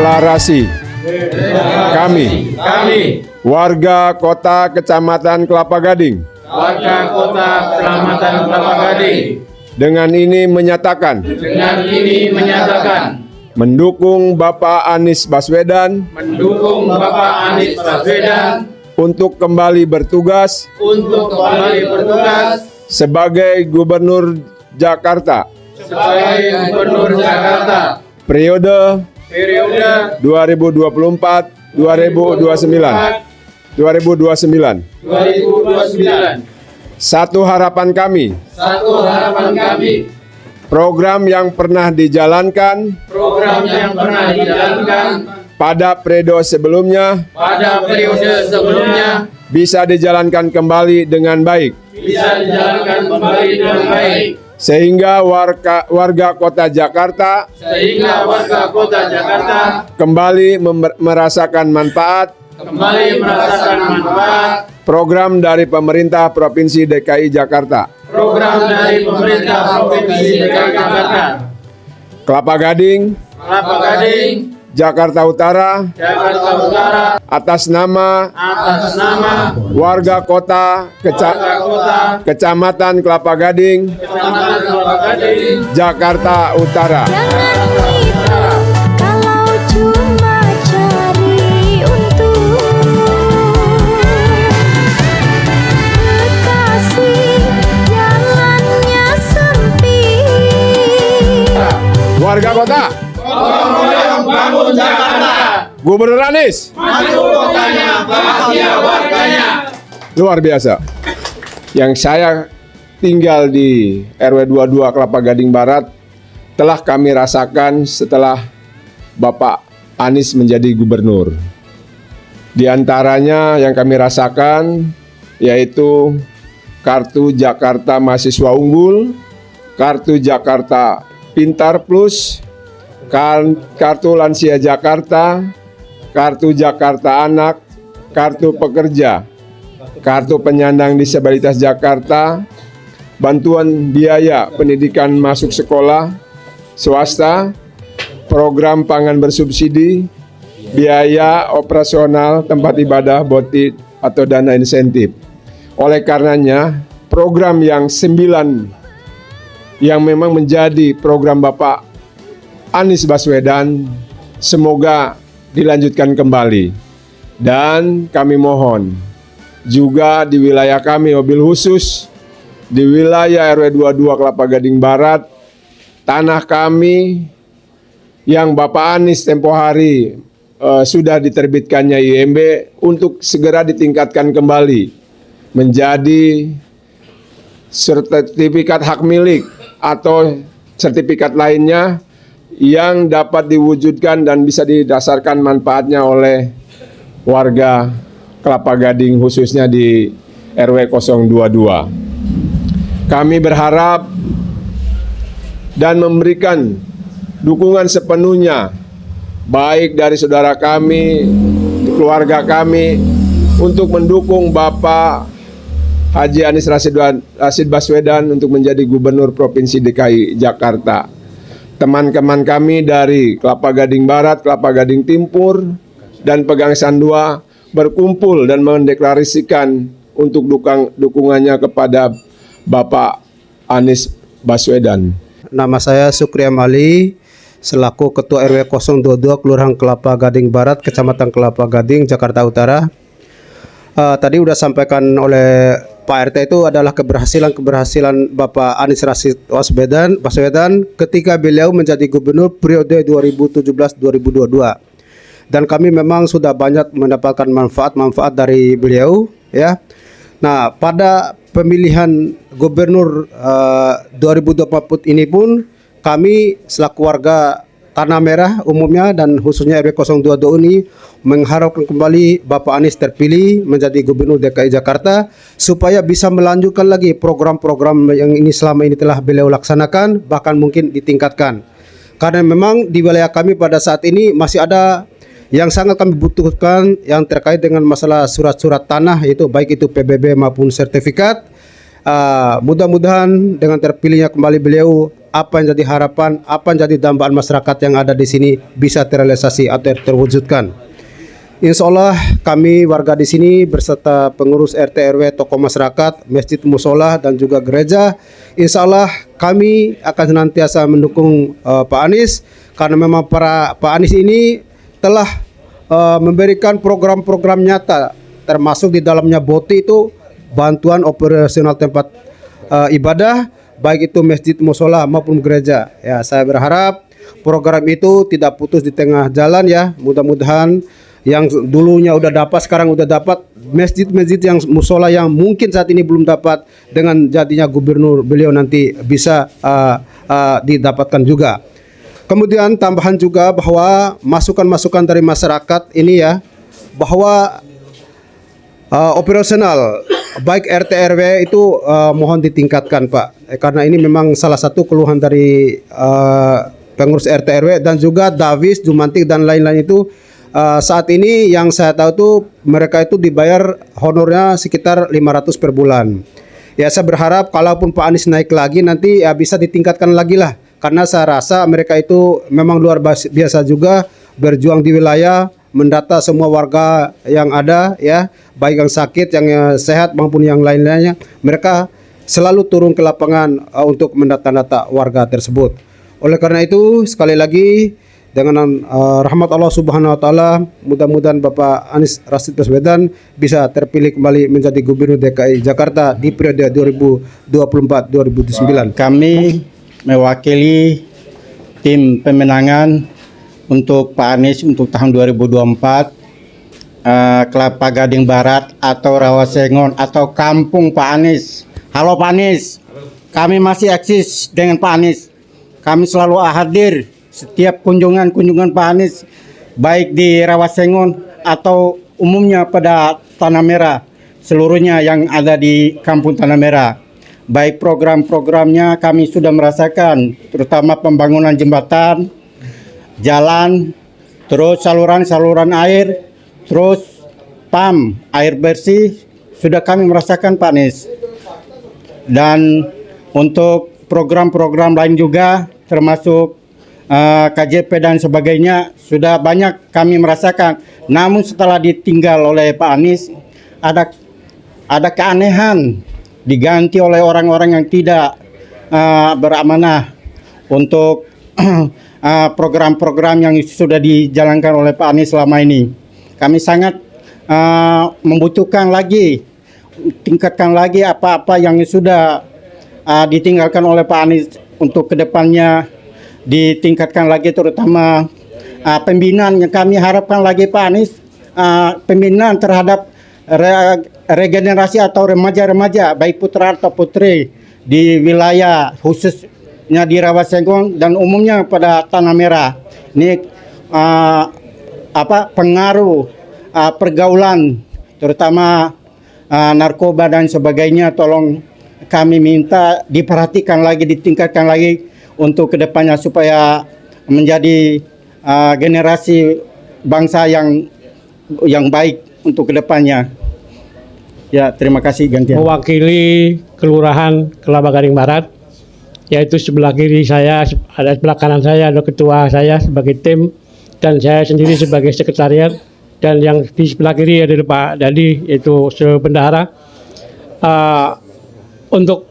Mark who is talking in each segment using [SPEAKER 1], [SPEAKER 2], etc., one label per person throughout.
[SPEAKER 1] deklarasi kami, warga Kota Kecamatan Kelapa Gading, dengan ini menyatakan mendukung Bapak Anies Baswedan untuk kembali bertugas sebagai Gubernur Jakarta periode 2024-2029. Satu harapan kami, program yang pernah dijalankan pada periode sebelumnya bisa dijalankan kembali dengan baik, sehingga warga Kota Jakarta kembali merasakan manfaat program dari pemerintah Provinsi DKI Jakarta. Kelapa Gading, Jakarta Utara, atas nama warga Kota Kecamatan Kelapa Gading, Jakarta Utara. Warga kota, bangun Jakarta. Gubernur Anies, maju kotanya, bahagia warganya. Luar biasa. Yang saya tinggal di RW 22 Kelapa Gading Barat telah kami rasakan setelah Bapak Anies menjadi gubernur. Di antaranya yang kami rasakan yaitu kartu Jakarta Mahasiswa Unggul, kartu Jakarta Pintar Plus, kartu Lansia Jakarta, kartu Jakarta Anak, kartu Pekerja, kartu Penyandang Disabilitas Jakarta, bantuan biaya pendidikan masuk sekolah swasta, program pangan bersubsidi, biaya operasional tempat ibadah BOTI atau dana insentif. Oleh karenanya, program yang 9 yang memang menjadi program Bapak Anies Baswedan semoga dilanjutkan kembali. Dan kami mohon juga di wilayah kami, mobil khusus di wilayah RW 22 Kelapa Gading Barat, tanah kami yang Bapak Anies tempo hari sudah diterbitkannya IMB untuk segera ditingkatkan kembali menjadi sertifikat hak milik atau sertifikat lainnya yang dapat diwujudkan dan bisa didasarkan manfaatnya oleh warga Kelapa Gading khususnya di RW 022. Kami berharap dan memberikan dukungan sepenuhnya baik dari saudara kami, keluarga kami untuk mendukung Bapak Haji Anies Rashid Baswedan untuk menjadi Gubernur Provinsi DKI Jakarta. Teman-teman kami dari Kelapa Gading Barat, Kelapa Gading Timur, dan Pegangsaan 2 berkumpul dan mendeklarasikan untuk dukungannya kepada Bapak Anies Baswedan.
[SPEAKER 2] Nama saya Sukri Amali, selaku Ketua RW 022 Kelurahan Kelapa Gading Barat, Kecamatan Kelapa Gading, Jakarta Utara. Tadi sudah sampaikan oleh Pak RT, itu adalah keberhasilan Bapak Anies Rashid Baswedan ketika beliau menjadi gubernur periode 2017-2022. Dan kami memang sudah banyak mendapatkan manfaat dari beliau, ya. Nah, pada pemilihan gubernur 2024 ini pun kami selaku warga Tanah Merah umumnya dan khususnya RW 022 ini mengharapkan kembali Bapak Anies terpilih menjadi Gubernur DKI Jakarta supaya bisa melanjutkan lagi program-program yang ini selama ini telah beliau laksanakan, bahkan mungkin ditingkatkan. Karena memang di wilayah kami pada saat ini masih ada yang sangat kami butuhkan yang terkait dengan masalah surat-surat tanah, yaitu baik itu PBB maupun sertifikat. Mudah-mudahan dengan terpilihnya kembali beliau apa yang jadi harapan, apa yang jadi dambaan masyarakat yang ada di sini bisa terrealisasi atau terwujudkan. Insya Allah kami warga di sini beserta pengurus RT RW, tokoh masyarakat, masjid, musola dan juga gereja, insya Allah kami akan senantiasa mendukung Pak Anies karena memang Pak Anies ini telah memberikan program-program nyata, termasuk di dalamnya BOTI itu bantuan operasional tempat ibadah, baik itu masjid, musola maupun gereja. Ya, saya berharap program itu tidak putus di tengah jalan ya. Mudah-mudahan yang dulunya udah dapat sekarang udah dapat, masjid-masjid yang musola yang mungkin saat ini belum dapat, dengan jadinya gubernur beliau nanti bisa didapatkan juga. Kemudian tambahan juga bahwa masukan-masukan dari masyarakat ini ya, bahwa operasional baik RT RW itu mohon ditingkatkan Pak, karena ini memang salah satu keluhan dari pengurus RT RW dan juga Davis, Jumantik dan lain-lain itu. Saat ini yang saya tahu tuh mereka itu dibayar honornya sekitar 500 per bulan. Ya, saya berharap kalaupun Pak Anies naik lagi nanti ya bisa ditingkatkan lagi lah, karena saya rasa mereka itu memang luar biasa juga berjuang di wilayah, mendata semua warga yang ada ya, baik yang sakit, yang sehat maupun yang lain-lainnya. Mereka selalu turun ke lapangan untuk mendata-data warga tersebut. Oleh karena itu sekali lagi dengan rahmat Allah Subhanahu wa taala, mudah-mudahan Bapak Anies Rashid Baswedan bisa terpilih kembali menjadi Gubernur DKI Jakarta di periode 2024-2029.
[SPEAKER 3] Kami mewakili tim pemenangan untuk Pak Anies untuk tahun 2024 Kelapa Gading Barat atau Rawasengon atau Kampung Pak Anies. Halo Pak Anies, kami masih eksis dengan Pak Anies. Kami selalu hadir setiap kunjungan Pak Anies, baik di Rawasengon atau umumnya pada Tanah Merah, seluruhnya yang ada di Kampung Tanah Merah. Baik program-programnya kami sudah merasakan, terutama pembangunan jembatan, jalan, terus saluran-saluran air, terus PAM, air bersih, sudah kami merasakan Pak Anies. Dan untuk program-program lain juga, termasuk KJP dan sebagainya, sudah banyak kami merasakan. Namun setelah ditinggal oleh Pak Anies, ada keanehan, diganti oleh orang-orang yang tidak beramanah untuk program-program yang sudah dijalankan oleh Pak Anies selama ini. Kami sangat membutuhkan lagi, tingkatkan lagi apa-apa yang sudah ditinggalkan oleh Pak Anies untuk kedepannya, ditingkatkan lagi, terutama pembinaan yang kami harapkan lagi Pak Anies, pembinaan terhadap regenerasi atau remaja-remaja baik putra atau putri di wilayah khususnya di Rawasengon dan umumnya pada Tanah Merah. Ini pengaruh pergaulan terutama narkoba dan sebagainya, tolong kami minta diperhatikan lagi, ditingkatkan lagi untuk kedepannya supaya menjadi generasi bangsa yang baik untuk kedepannya. Ya, terima kasih gantian.
[SPEAKER 4] Mewakili Kelurahan Kelapa Gading Barat, yaitu sebelah kiri saya, ada sebelah kanan saya ada ketua saya sebagai tim, dan saya sendiri sebagai sekretariat, dan yang di sebelah kiri ada Pak Dadi yaitu sebendahara. Untuk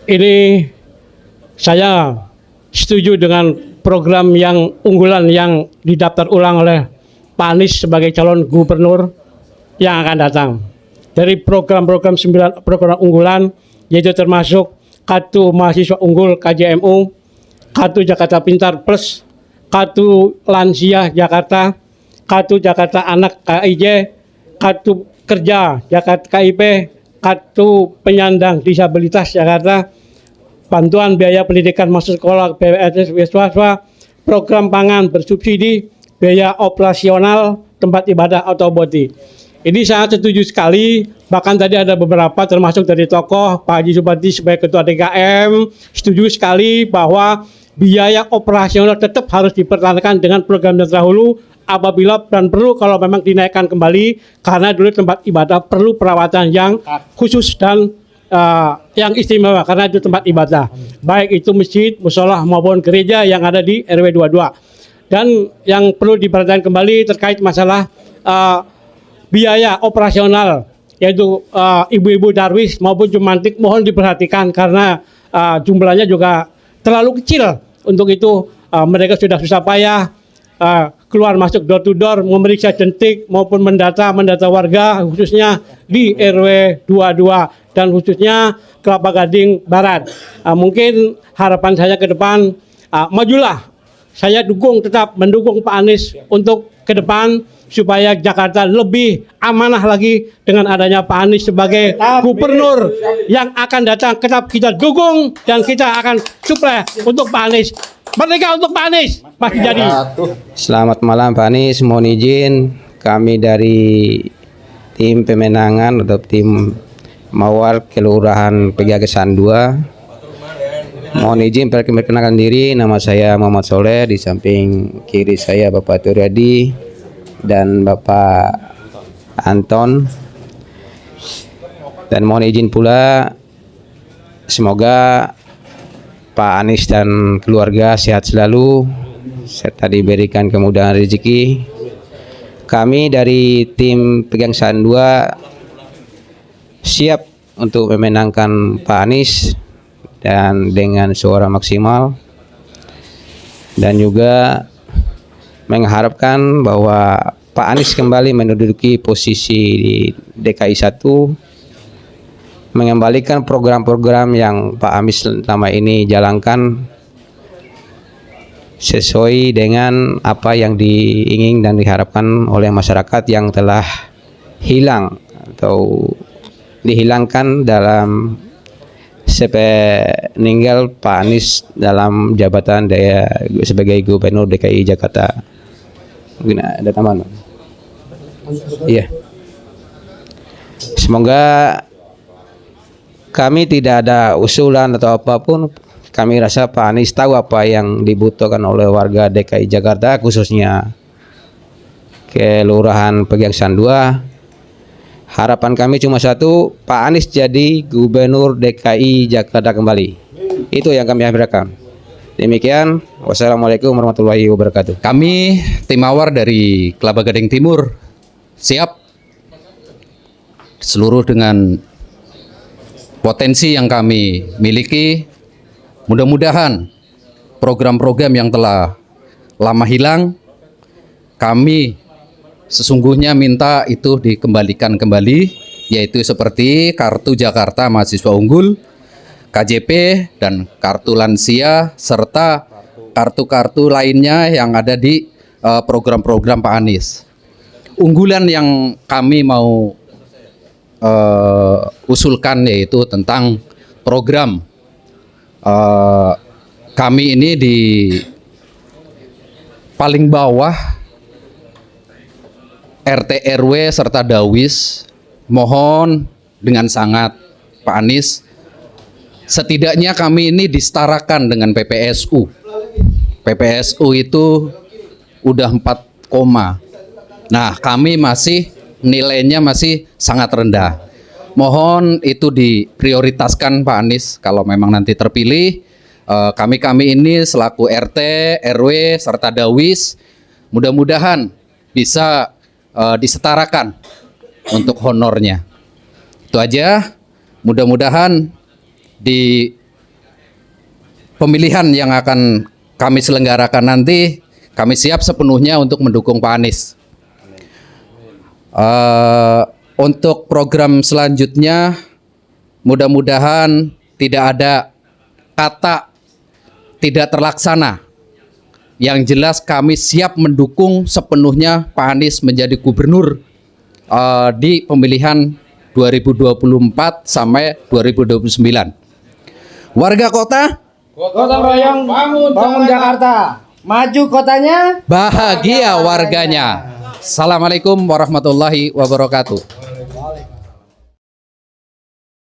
[SPEAKER 4] ini saya setuju dengan program yang unggulan yang didaftar ulang oleh Pak Anies sebagai calon gubernur yang akan datang. Dari program-program 9 program unggulan, yaitu termasuk Kartu Mahasiswa Unggul KJMU, Kartu Jakarta Pintar Plus, Kartu Lansia Jakarta, Kartu Jakarta Anak KIJ, Kartu Kerja Jakarta KIP, Kartu Penyandang Disabilitas Jakarta, bantuan biaya pendidikan masuk sekolah PNS swasta, program pangan bersubsidi, biaya operasional tempat ibadah atau BOTI. Ini sangat setuju sekali, bahkan tadi ada beberapa termasuk dari tokoh Pak Haji Subandi sebagai ketua DKM, setuju sekali bahwa biaya operasional tetap harus dipertahankan dengan program yang terdahulu, apabila dan perlu kalau memang dinaikkan kembali, karena dulu tempat ibadah perlu perawatan yang khusus dan yang istimewa karena itu tempat ibadah, baik itu masjid, musola maupun gereja yang ada di RW 22. Dan yang perlu diperhatikan kembali terkait masalah biaya operasional, yaitu ibu-ibu darwis maupun jumantik mohon diperhatikan karena jumlahnya juga terlalu kecil. Untuk itu mereka sudah susah payah keluar masuk door to door, memeriksa jentik maupun mendata warga khususnya di RW 22 dan khususnya Kelapa Gading Barat. Mungkin harapan saya ke depan, majulah. Saya tetap mendukung Pak Anies untuk ke depan supaya Jakarta lebih amanah lagi dengan adanya Pak Anies sebagai gubernur yang akan datang. Tetap kita dukung dan kita akan suplai untuk Pak Anies. Merdeka untuk Pak Anies. Pasti jadi.
[SPEAKER 2] Selamat malam Pak Anies, mohon izin kami dari tim pemenangan atau tim Mawar Kelurahan Pegagesan 2. Mohon izin perkenalkan diri, nama saya Muhammad Soleh, di samping kiri saya Bapak Turyadi dan Bapak Anton. Dan mohon izin pula semoga Pak Anies dan keluarga sehat selalu serta diberikan kemudahan rezeki. Kami dari tim Pegagesan 2 siap untuk memenangkan Pak Anies dan dengan suara maksimal, dan juga mengharapkan bahwa Pak Anies kembali menduduki posisi di DKI 1, mengembalikan program-program yang Pak Anies selama ini jalankan sesuai dengan apa yang diingin dan diharapkan oleh masyarakat yang telah hilang atau dihilangkan dalam sepeninggal Pak Anies dalam jabatan sebagai Gubernur DKI Jakarta. Mungkin ada tambahan? Iya. Semoga kami tidak ada usulan atau apapun. Kami rasa Pak Anies tahu apa yang dibutuhkan oleh warga DKI Jakarta, khususnya Kelurahan Pegagesan 2. Harapan kami cuma satu, Pak Anies jadi Gubernur DKI Jakarta kembali. Itu yang kami harapkan. Demikian, wassalamualaikum warahmatullahi wabarakatuh.
[SPEAKER 5] Kami tim Mawar dari Kelapa Gading Timur siap seluruh dengan potensi yang kami miliki. Mudah-mudahan program-program yang telah lama hilang, kami sesungguhnya minta itu dikembalikan kembali, yaitu seperti Kartu Jakarta Mahasiswa Unggul, KJP, dan Kartu Lansia, serta kartu-kartu lainnya yang ada di program-program Pak Anies. Unggulan yang kami mau usulkan yaitu tentang program kami ini di paling bawah RT RW serta Dawis, mohon dengan sangat Pak Anies, setidaknya kami ini disetarakan dengan PPSU. PPSU itu udah 4, nah kami masih nilainya masih sangat rendah. Mohon itu diprioritaskan Pak Anies kalau memang nanti terpilih. Kami ini selaku RT, RW serta Dawis mudah-mudahan bisa disetarakan untuk honornya. Itu aja. Mudah-mudahan di pemilihan yang akan kami selenggarakan nanti, kami siap sepenuhnya untuk mendukung Pak Anies. Untuk program selanjutnya, mudah-mudahan tidak ada kata tidak terlaksana. Yang jelas kami siap mendukung sepenuhnya Pak Anies menjadi gubernur di pemilihan 2024 sampai 2029. Warga kota,
[SPEAKER 3] Gotong royong bangun Jakarta. Maju kotanya,
[SPEAKER 5] bahagia warganya. Assalamualaikum warahmatullahi wabarakatuh.